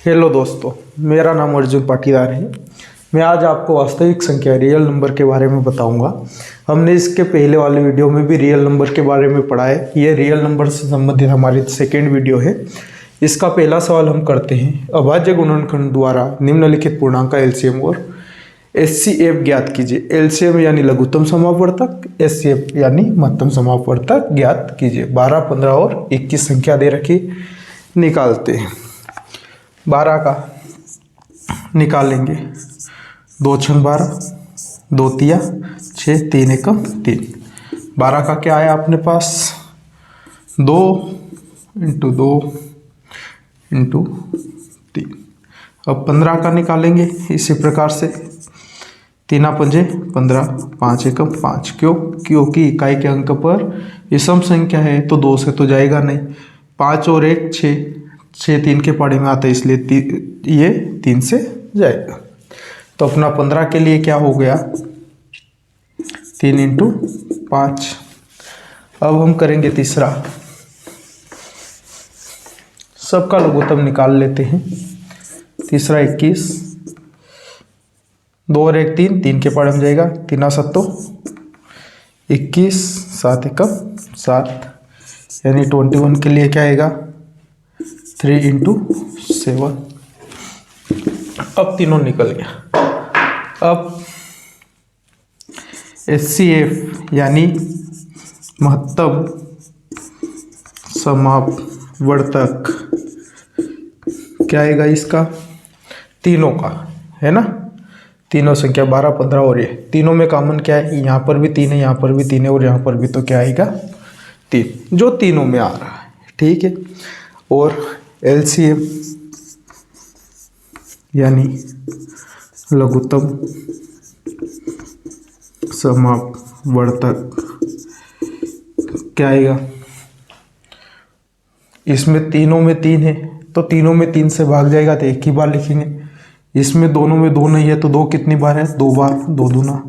Hello दोस्तों, मेरा नाम अर्जुन पाटीदार है। मैं आज आपको वास्तविक संख्या रियल नंबर के बारे में बताऊंगा। हमने इसके पहले वाले वीडियो में भी रियल नंबर के बारे में पढ़ा है। ये रियल नंबर से संबंधित हमारी सेकेंड वीडियो है। इसका पहला सवाल हम करते हैं, अभाज्य गुणनखंड द्वारा निम्नलिखित पूर्णांक का एलसीएम और एचसीएफ ज्ञात कीजिए। एलसीएम यानी लघुत्तम समापवर्तक, एचसीएफ यानी महत्तम समापवर्तक ज्ञात कीजिए। 12, 15 और 21 संख्या दे रखी, निकालते हैं। 12 का निकालेंगे, 2 छंग 12, 2 तिया 6, 3 एकम 3। 12 का क्या आया अपने पास, 2 × 2 × 3। अब 15 का निकालेंगे इसी प्रकार से, 3 पंजे 15, 5 एकम 5। क्योंकि इकाई के अंक पर विषम संख्या है तो 2 से तो जाएगा नहीं। 5 और 1 6, 6 3 के पाड़े में आता है, इसलिए ये 3 से जाएगा। तो अपना 15 के लिए क्या हो गया, 3 × 5। अब हम करेंगे तीसरा, सबका लघुत्तम निकाल लेते हैं। तीसरा 21, 2 और 1 3, 3 के पाड़े में जाएगा, 3 7 21, 7 एकम 7, यानी 21 के लिए क्या आएगा, 3 × 7। अब तीनों निकल गया। अब एचसीएफ यानी महत्तम समापवर्तक क्या आएगा इसका, तीनों का है ना। तीनों संख्या 12, 15 और ये तीनों में कॉमन क्या है, यहाँ पर भी 3 है, यहाँ पर भी 3 है और यहाँ पर भी, तो क्या आएगा 3, जो तीनों में आ रहा है। ठीक है। और एलसीएम यानी लघुत्तम समापवर्तक क्या आएगा, इसमें तीनों में 3 है तो तीनों में 3 से भाग जाएगा तो एक ही बार लिखेंगे। इसमें दोनों में 2 नहीं है तो 2 कितनी बार है, 2 बार, 2 दूना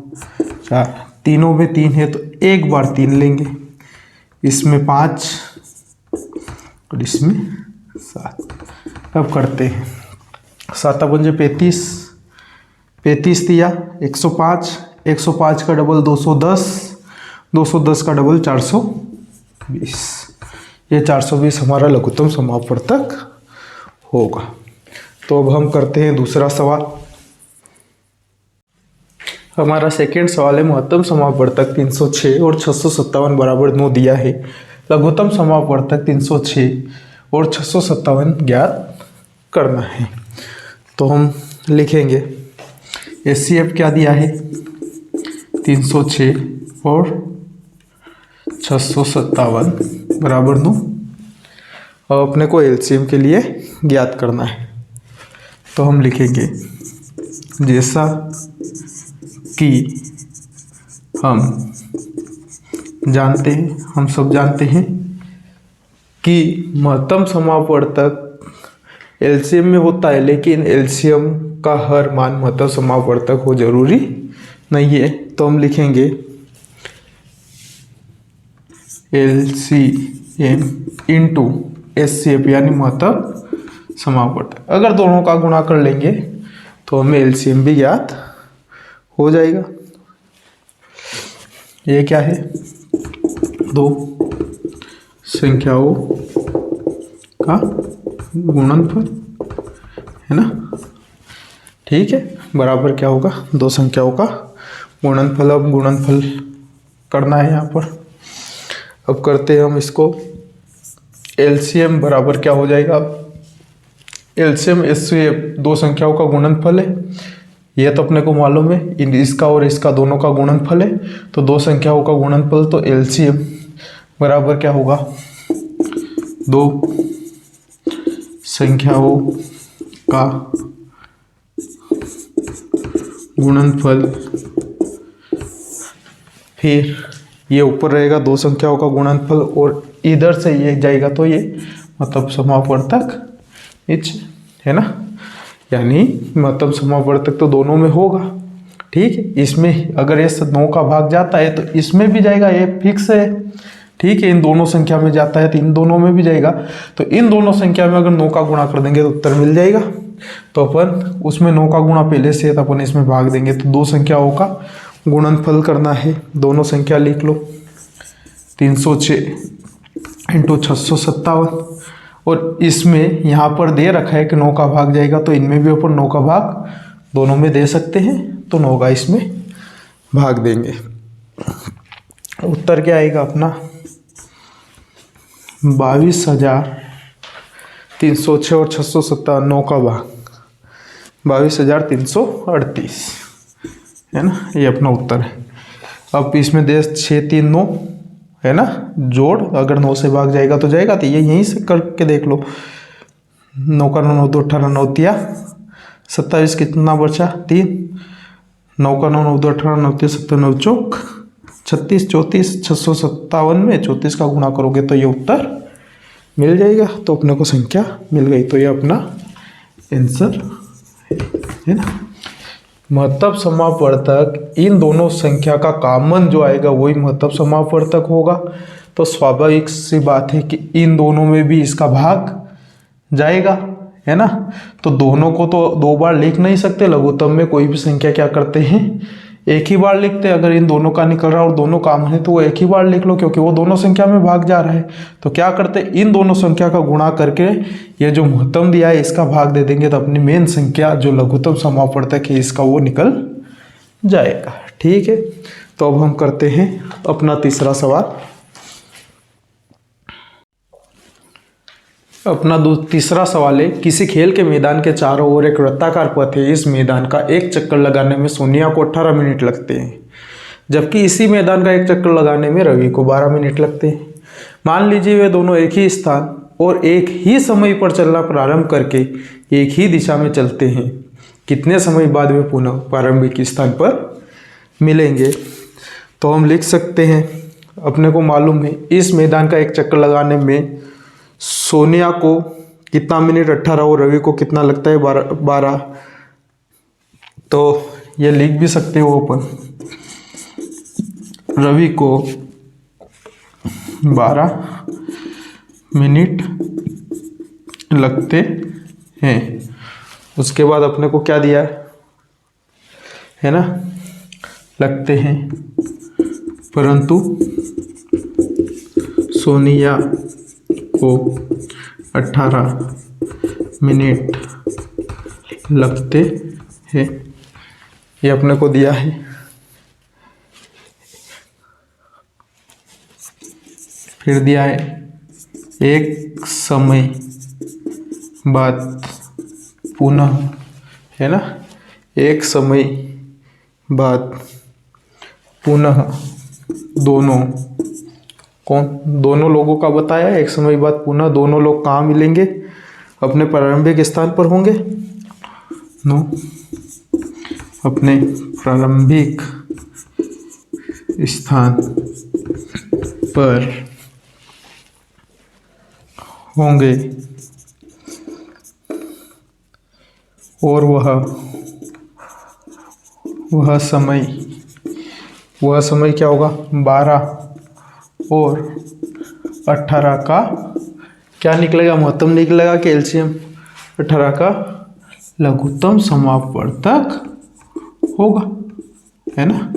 4। तीनों में 3 है तो एक बार 3 लेंगे। इसमें 5 और इसमें 7। अब करते हैं, 7 पंजे 35, 35 दिया 105, 105 का डबल 210, 210 का डबल 420। ये 420 हमारा लघुत्तम समापवर्तक होगा। तो अब हम करते हैं दूसरा सवाल। हमारा सेकेंड सवाल है, महत्तम समापवर्तक 306 और 657 बराबर 9 दिया है। लघुत्तम समापवर्तक 306 और 657 ज्ञात करना है। तो हम लिखेंगे, एचसीएफ क्या दिया है, 306 और 657 बराबर 9। अब अपने को एलसीएम के लिए ज्ञात करना है। तो हम लिखेंगे, जैसा कि हम जानते हैं, हम सब जानते हैं कि महत्तम समापवर्तक एलसीएम में होता है, लेकिन एलसीएम का हर मान महत्तम समापवर्तक हो जरूरी नहीं है। तो हम लिखेंगे एलसीएम इंटू एचसीएफ यानी महत्तम समापवर्तक। अगर दोनों का गुणा कर लेंगे तो हमें एलसीएम भी ज्ञात हो जाएगा। ये क्या है, 2 संख्याओं का गुणनफल है ना। ठीक है, बराबर क्या होगा, 2 संख्याओं का गुणनफल। अब गुणनफल करना है यहाँ पर। अब करते हैं हम इसको, एलसीएम बराबर क्या हो जाएगा, एलसीएम एचसीएफ 2 संख्याओं का गुणनफल है। यह तो अपने को मालूम है, इसका और इसका दोनों का गुणनफल है। तो 2 संख्याओं का गुणनफल, तो एलसीएम बराबर क्या होगा, 2 संख्याओं का गुणनफल, फिर ये ऊपर रहेगा 2 संख्याओं का गुणनफल और इधर से ये जाएगा तो ये मतलब समापवर्तक नीचे है ना। यानी महत्तम समापवर्तक तो दोनों में होगा। ठीक है, इसमें अगर ये 9 का भाग जाता है तो इसमें भी जाएगा, ये फिक्स है। ठीक है, इन दोनों संख्या में जाता है तो इन दोनों में भी जाएगा। तो इन दोनों संख्या में अगर 9 का गुणा कर देंगे तो उत्तर मिल जाएगा। तो अपन उसमें 9 का गुणा पहले से है तो अपन इसमें भाग देंगे। तो दो संख्याओं का गुणनफल करना है। दोनों संख्या लिख लो, 306 इंटू 657। और इसमें यहाँ पर दे रखा है कि 9 का भाग जाएगा, तो इनमें भी अपन 9 का भाग दोनों में दे सकते हैं, तो 9 का इसमें भाग देंगे। उत्तर क्या आएगा अपना 22,306 और 657, 9 का भाग 22,338 है ना, ये अपना उत्तर है। अब इसमें दे 6 3 9 है ना, जोड़ अगर 9 से भाग जाएगा तो जाएगा, तो ये यहीं से करके देख लो। 9 का 9 2 18 9 तिया 27, कितना बचा 3। 9 का 9 9 2 18 9 तिया 17 9 चौक 36 34, 657 में 34 का गुणा करोगे तो ये उत्तर मिल जाएगा। तो अपने को संख्या मिल गई, तो ये अपना आंसर है ना। महत्तम समापवर्तक, इन दोनों संख्या का कॉमन जो आएगा वही महत्तम समापवर्तक होगा। तो स्वाभाविक सी बात है कि इन दोनों में भी इसका भाग जाएगा, है ना। तो दोनों को तो दो बार लिख नहीं सकते। लघुत्तम में कोई भी संख्या क्या करते हैं, एक ही बार लिखते हैं। अगर इन दोनों का निकल रहा है और दोनों कॉमन है तो वो एक ही बार लिख लो, क्योंकि वो दोनों संख्या में भाग जा रहा है। तो क्या करते हैं, इन दोनों संख्या का गुणा करके ये जो महत्तम दिया है इसका भाग दे देंगे, तो अपनी मेन संख्या जो लघुत्तम समापवर्तक है इसका वो निकल जाएगा। ठीक है, तो अब हम करते हैं अपना तीसरा सवाल। अपना तीसरा सवाल है, किसी खेल के मैदान के चारों ओर एक वृत्ताकार पथ है। इस मैदान का एक चक्कर लगाने में सोनिया को 18 मिनट लगते हैं, जबकि इसी मैदान का एक चक्कर लगाने में रवि को 12 मिनट लगते हैं। मान लीजिए वे दोनों एक ही स्थान और एक ही समय पर चलना प्रारंभ करके एक ही दिशा में चलते हैं। कितने समय बाद वे पुनः प्रारंभिक स्थान पर मिलेंगे। तो हम लिख सकते हैं, अपने को मालूम है इस मैदान का एक चक्कर लगाने में सोनिया को कितना मिनट 18 और रवि को कितना लगता है 12। तो ये लिख भी सकते हो अपन, रवि को 12 मिनट लगते हैं। उसके बाद अपने को क्या दिया है ना, लगते हैं, परंतु सोनिया को 18 मिनट लगते हैं, ये अपने को दिया है। फिर दिया है एक समय बाद पुनः, है ना, एक समय बाद पुनः दोनों, कौन, दोनों लोगों का बताया। एक समय बाद पुनः दोनों लोग कहाँ मिलेंगे, अपने प्रारंभिक स्थान पर होंगे। नो, अपने प्रारंभिक स्थान पर होंगे और वह समय क्या होगा 12 और 18 का क्या निकलेगा, महत्तम निकलेगा कि एलसीएम। 18 का लघुत्तम समापवर्तक होगा, है ना।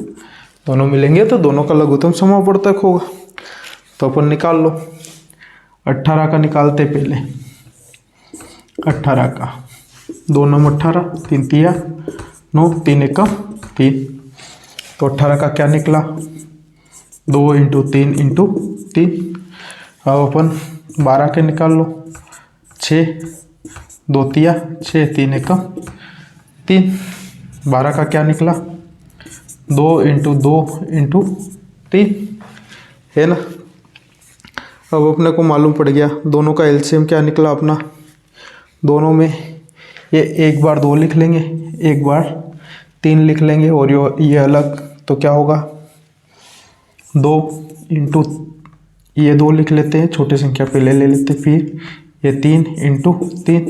दोनों मिलेंगे तो दोनों का लघुत्तम समापवर्तक होगा। तो अपन निकाल लो, 18 का निकालते पहले। 18 का 2 9 18, 3 तिया 9, 3 एकम 3। तो 18 का क्या निकला 2 इंटू 3 इंटू 3। अब अपन 12 के निकाल लो, 6 2 तिया 6, 3 एकम 3। 12 का क्या निकला 2 इंटू 2 इंटू 3, है ना। अब अपने को मालूम पड़ गया दोनों का एलसीएम क्या निकला अपना। दोनों में ये एक बार 2 लिख लेंगे, एक बार 3 लिख लेंगे, और ये अलग, तो क्या होगा 2 इंटू ये 2 लिख लेते हैं, छोटी संख्या पहले ले लेते, फिर ये 3 इंटू 3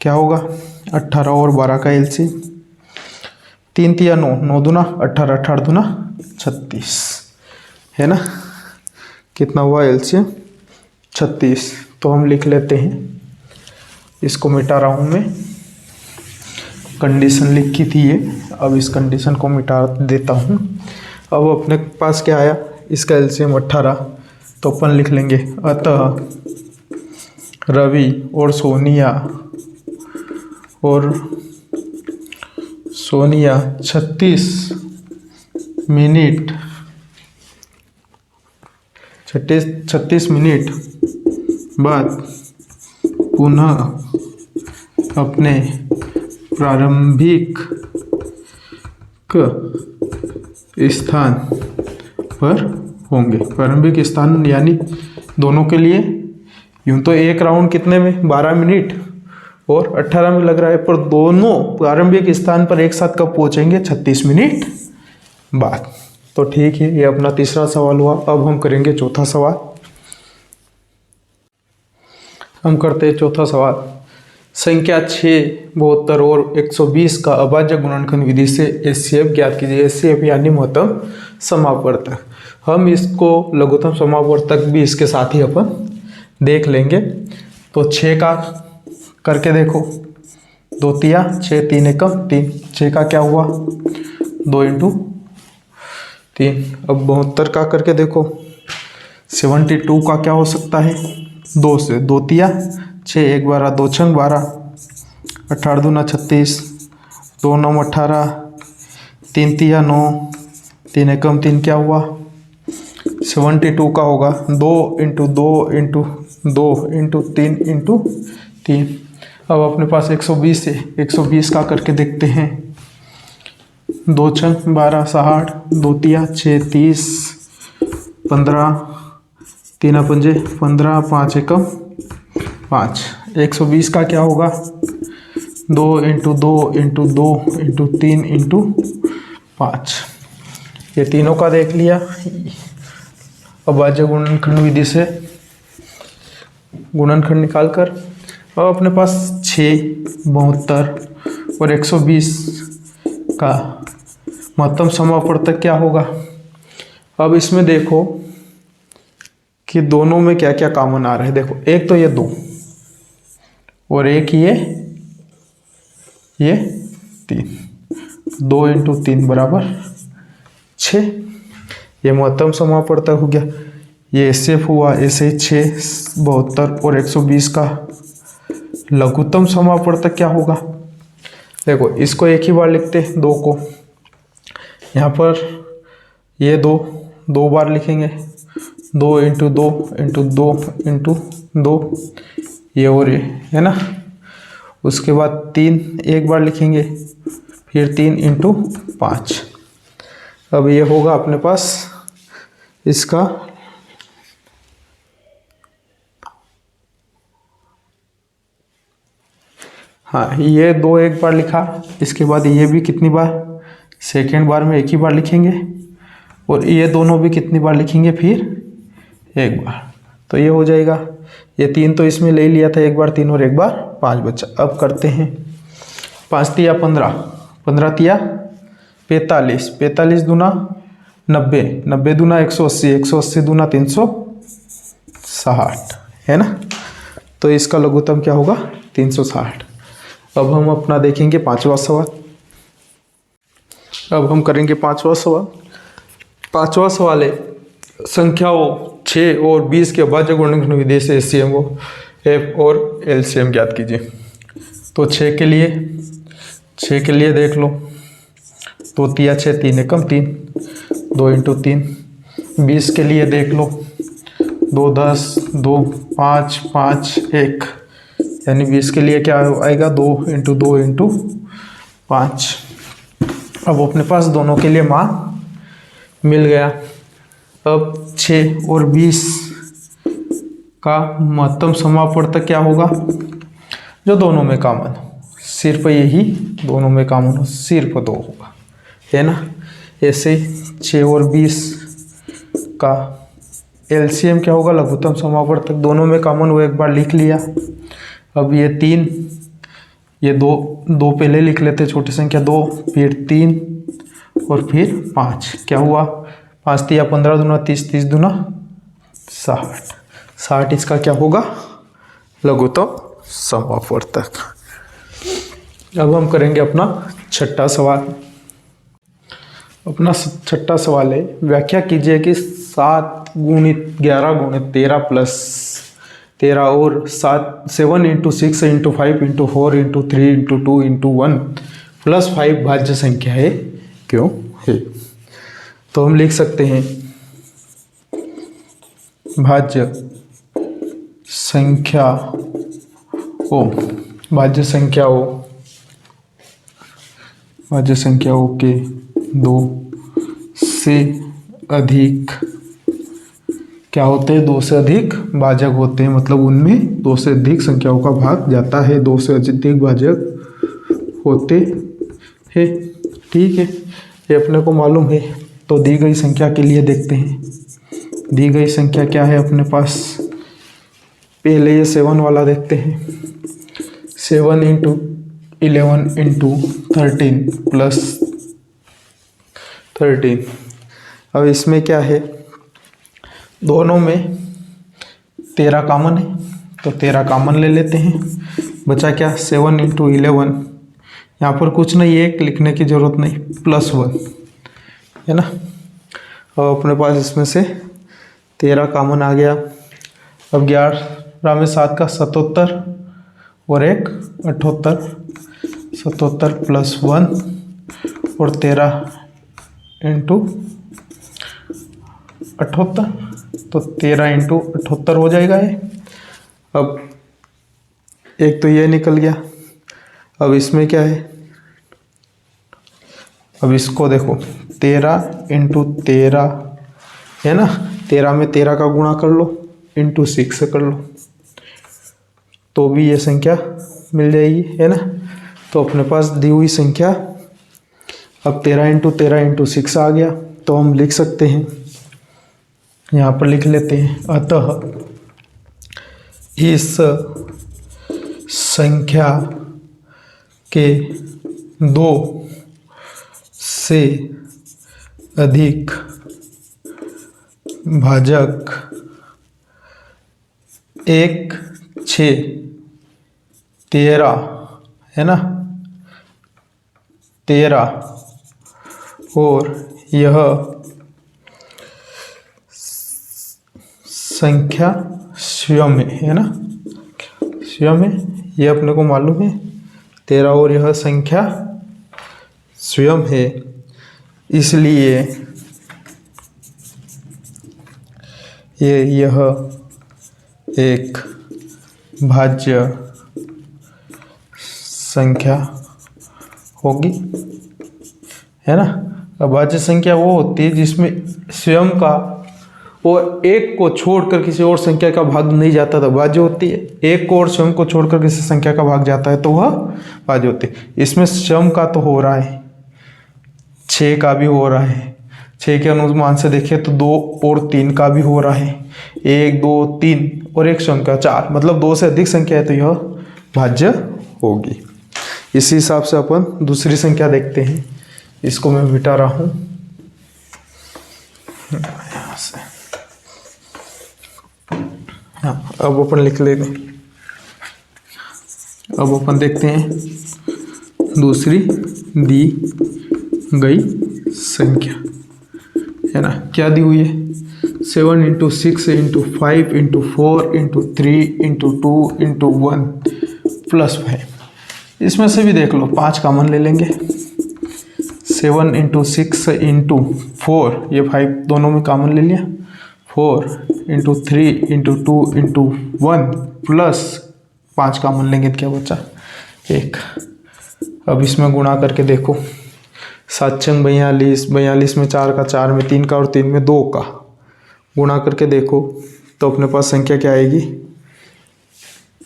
क्या होगा 18 और 12 का एलसीएम। 3 तिया 9, 9 दूना 18, 18 दूना 36, है ना। कितना हुआ एलसीएम 36। तो हम लिख लेते हैं, इसको मिटा रहा हूँ मैं, कंडीशन लिखी थी ये। अब इस कंडीशन को मिटा देता हूँ। अब अपने पास क्या आया, इसका एलसीएम 18, तो अपन लिख लेंगे अतः रवि और सोनिया 36 मिनट बाद पुनः अपने प्रारंभिक स्थान पर होंगे। प्रारंभिक स्थान यानी दोनों के लिए, यूं तो एक राउंड कितने में 12 मिनट और 18 में लग रहा है, पर दोनों प्रारंभिक स्थान पर एक साथ कब पहुंचेंगे, 36 मिनट बाद। तो ठीक है, ये अपना तीसरा सवाल हुआ। अब हम करेंगे चौथा सवाल। हम करते हैं चौथा सवाल। संख्या 6, 72 और 120 का अभाज्य गुणनखंड विधि से एचसीएफ ज्ञात कीजिए। एचसीएफ यानी महत्तम समापवर्तक। हम इसको लघुत्तम समापवर्तक भी इसके साथ ही अपन देख लेंगे। तो 6 का करके देखो, 2 तिया 6, 3 एकम 3, 6 का क्या हुआ 2 × 3। अब 72 का करके देखो, 72 का क्या हो सकता है 2 से, 2 तिया 6, 1 12, 2 छंग 12, 18 दूना 36, 2 9 18, 3 तिया 9, 3 एकम 3 क्या हुआ 72 का होगा 2 × 2 × 2 × 3 × 3। अब अपने पास 120 है, 120 का करके देखते हैं, 2 छंग 12 60, 2 तिया 6 30, 15, 3 पंजे 15, 5 एकम 5। 120 का क्या होगा 2 × 2 × 2 × 3 × 5। ये तीनों का देख लिया। अभाज्य गुणनखंड विधि से गुणनखंड निकालकर अब अपने पास 6, 72 और 120 का महत्तम समापवर्तक क्या होगा। अब इसमें देखो कि दोनों में क्या क्या कॉमन आ रहा है। देखो एक तो ये 2 और एक ये 3, 2 × 3 = 6। ये महत्तम समापवर्तक हो गया। ये एचसीएफ हुआ। ऐसे 6, 72 और 120 का लघुत्तम समापवर्तक क्या होगा। देखो इसको एक ही बार लिखते, 2 को यहाँ पर ये 2 बार लिखेंगे, 2 × 2 × 2 × 2 ये और ये है ना। उसके बाद 3 एक बार लिखेंगे, फिर 3 × 5। अब ये होगा अपने पास इसका हाँ, ये 2 एक बार लिखा। इसके बाद ये भी कितनी बार, सेकेंड बार में एक ही बार लिखेंगे, और ये दोनों भी कितनी बार लिखेंगे, फिर एक बार। तो ये हो जाएगा। ये 3 तो इसमें ले लिया था, एक बार 3 और एक बार 5 बचा। अब करते हैं 5 तिया 15, 15 तिया 45, 45 दूना 90, 90 दूना 180, 180 दूना 360 है ना। तो इसका लघुत्तम क्या होगा 360। अब हम अपना देखेंगे 5वां सवाल। अब हम करेंगे 5वां सवाल। 5वां सवाल है संख्याओं 6 और 20 के अभाज्य गुणनखंड विधि से एचसीएफ एफ और एलसीएम ज्ञात कीजिए। तो 6 के लिए देख लो, 2 तिया 6, 3 एकम 3, 2 × 3। 20 के लिए देख लो, 2 10, 2 5 5 1, यानी 20 के लिए क्या आएगा 2 × 2 × 5। अब अपने पास दोनों के लिए मान मिल गया। अब 6 और 20 का महत्तम समापवर्तक क्या होगा, जो दोनों में कॉमन हो, सिर्फ यही दोनों में कॉमन हो, सिर्फ 2 होगा, है ना। ऐसे 6 और 20 का एलसीएम क्या होगा, लघुत्तम समापवर्तक, दोनों में कॉमन वो एक बार लिख लिया। अब ये 3, ये 2 पहले लिख लेते, छोटी संख्या 2, फिर 3 और फिर 5। क्या हुआ 5 तिया 15 दूना 30, 30 दूना 60, 60 इसका क्या होगा लघुत्तम समापवर्तक। अब हम करेंगे अपना छठा सवाल। अपना छठा सवाल है, व्याख्या कीजिए कि 7 गुणित 11 गुणित 13 प्लस 13 और 7 into 6 into 5 into 4 into 3 into 2 into 1 plus 5 भाज्य संख्या है, क्यों है? तो हम लिख सकते हैं भाज्य संख्या ओ, भाज्य संख्या ओ, भाज्य संख्या ओ के 2 से अधिक क्या होते हैं? 2 से अधिक भाजक होते हैं, मतलब उनमें 2 से अधिक संख्याओं का भाग जाता है, 2 से अधिक भाजक होते हैं। ठीक है, ये अपने को मालूम है। तो दी गई संख्या के लिए देखते हैं, दी गई संख्या क्या है अपने पास। पहले ये 7 वाला देखते हैं, 7 इंटू 11 इंटू 13 प्लस 13। अब इसमें क्या है, दोनों में 13 कॉमन है, तो 13 कॉमन ले लेते हैं। बचा क्या, 7 इंटू 11, यहाँ पर कुछ नहीं है, लिखने की ज़रूरत नहीं, प्लस 1 है ना। और अपने पास इसमें से 13 कॉमन आ गया। अब 11 में 7 का 77 और 1 78, 77 प्लस 1 और 13 इंटू 78, तो 13 इंटू 78 हो जाएगा ये। अब एक तो ये निकल गया। अब इसमें क्या है, अब इसको देखो, 13 इंटू 13 है ना, 13 में 13 का गुणा कर लो, इंटू 6 से कर लो, तो भी ये संख्या मिल जाएगी, है ना। तो अपने पास दी हुई संख्या अब 13 इंटू 13 इंटू 6 आ गया। तो हम लिख सकते हैं, यहाँ पर लिख लेते हैं, अतः इस संख्या के 2 से अधिक भाजक 1, 6, 13 है ना, 13 और यह संख्या स्वयं है ना, स्वयं है, ये अपने को मालूम है। 13 और यह संख्या स्वयं है, इसलिए यह एक भाज्य संख्या होगी, है ना। अब भाज्य संख्या वो होती है जिसमें स्वयं का और एक को छोड़कर किसी और संख्या का भाग नहीं जाता, तो भाज्य होती है। एक को और स्वयं को छोड़कर किसी संख्या का भाग जाता है तो वह भाज्य होती है। इसमें स्वयं का तो हो रहा है, 6 का भी हो रहा है, 6 के अनुमान से देखें तो 2 और 3 का भी हो रहा है, 1 2 3 और एक संख्या 4, मतलब 2 से अधिक संख्या है तो यह भाज्य होगी। इसी हिसाब से अपन दूसरी संख्या देखते हैं। इसको मैं मिटा रहा हूँ यहाँ से। हाँ, अब अपन लिख लेंगे। अब अपन देखते हैं दूसरी दी गई संख्या, है ना। क्या दी हुई है, 7 into 6 into 5 into 4 into 3 into 2 into 1 plus 5। इसमें से भी देख लो, 5 कॉमन ले लेंगे। 7 इंटू 6 इंटू 4, ये 5 दोनों में कॉमन ले लिया, 4 into 3 into 2 into 1 plus 5 common लेंगे तो क्या बचा, 1। अब इसमें गुणा करके देखो, 7 छंग 42, 42 में 4 का, 4 में 3 का और 3 में 2 का गुणा करके देखो तो अपने पास संख्या क्या आएगी,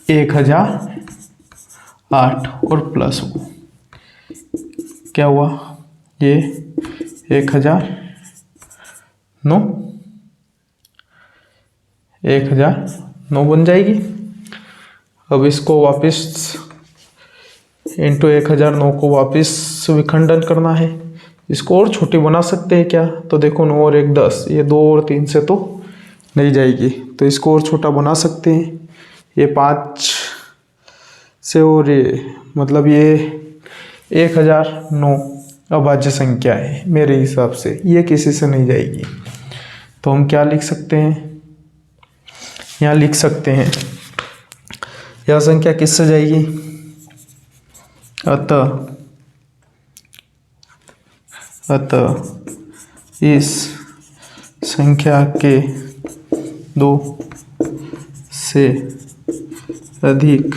1008 और प्लस हो क्या हुआ, ये 1009 बन जाएगी। अब इसको वापस इंटू 1009 को वापस विखंडन करना है। इसको और छोटी बना सकते हैं क्या, तो देखो 9 और 1 10, ये 2 और 3 से तो नहीं जाएगी, तो इसको और छोटा बना सकते हैं। ये 5 से और ये मतलब ये 1009 अभाज्य संख्या है मेरे हिसाब से, ये किसी से नहीं जाएगी। तो हम क्या लिख सकते हैं, यहाँ लिख सकते हैं यह संख्या किससे जाएगी, अतः इस संख्या के 2 से अधिक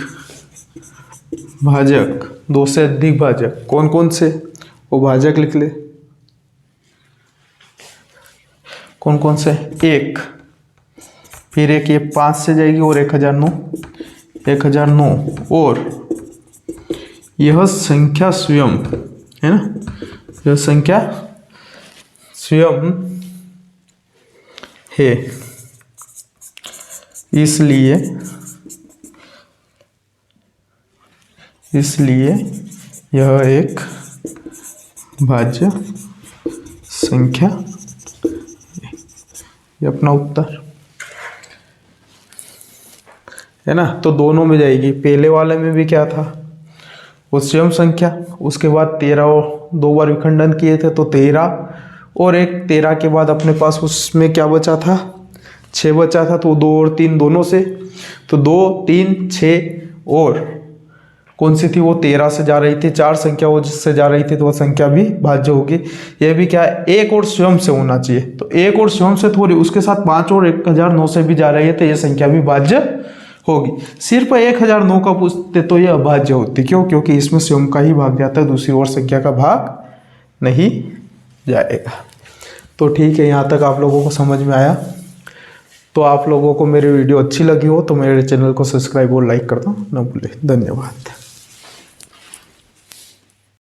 भाजक, 2 से अधिक भाजक कौन कौन से, वो भाजक लिख ले, कौन कौन से, 1, फिर एक ये 5 से जाएगी और 1009 और यह संख्या स्वयं है ना, यह संख्या स्वयं है, इसलिए यह एक भाज्य संख्या है। ये अपना उत्तर है ना। तो दोनों में जाएगी, पहले वाले में भी क्या था, वो स्वयं संख्या, उसके बाद 13 और 2 बार विखंडन किए थे तो 13 और एक 13 के बाद अपने पास उसमें क्या बचा था, 6 बचा था, तो 2 और 3 दोनों से, तो 2 3 6 और कौन सी थी, वो 13 से जा रही थी, 4 संख्या वो जिससे जा रही थी, तो वह संख्या भी भाज्य होगी। यह भी क्या है, 1 और स्वयं से होना चाहिए, तो 1 और स्वयं से थोड़ी, उसके साथ 5 और 1009 से भी जा रही है, तो यह संख्या भी भाज्य होगी। सिर्फ 1009 का पूछते तो यह अभाज्य होती, क्यों, क्योंकि इसमें स्वयं का ही भाग जाता है, दूसरी और संख्या का भाग नहीं जाएगा। तो ठीक है, यहाँ तक आप लोगों को समझ में आया। तो आप लोगों को मेरी वीडियो अच्छी लगी हो तो मेरे चैनल को सब्सक्राइब और लाइक करना ना भूलें। धन्यवाद।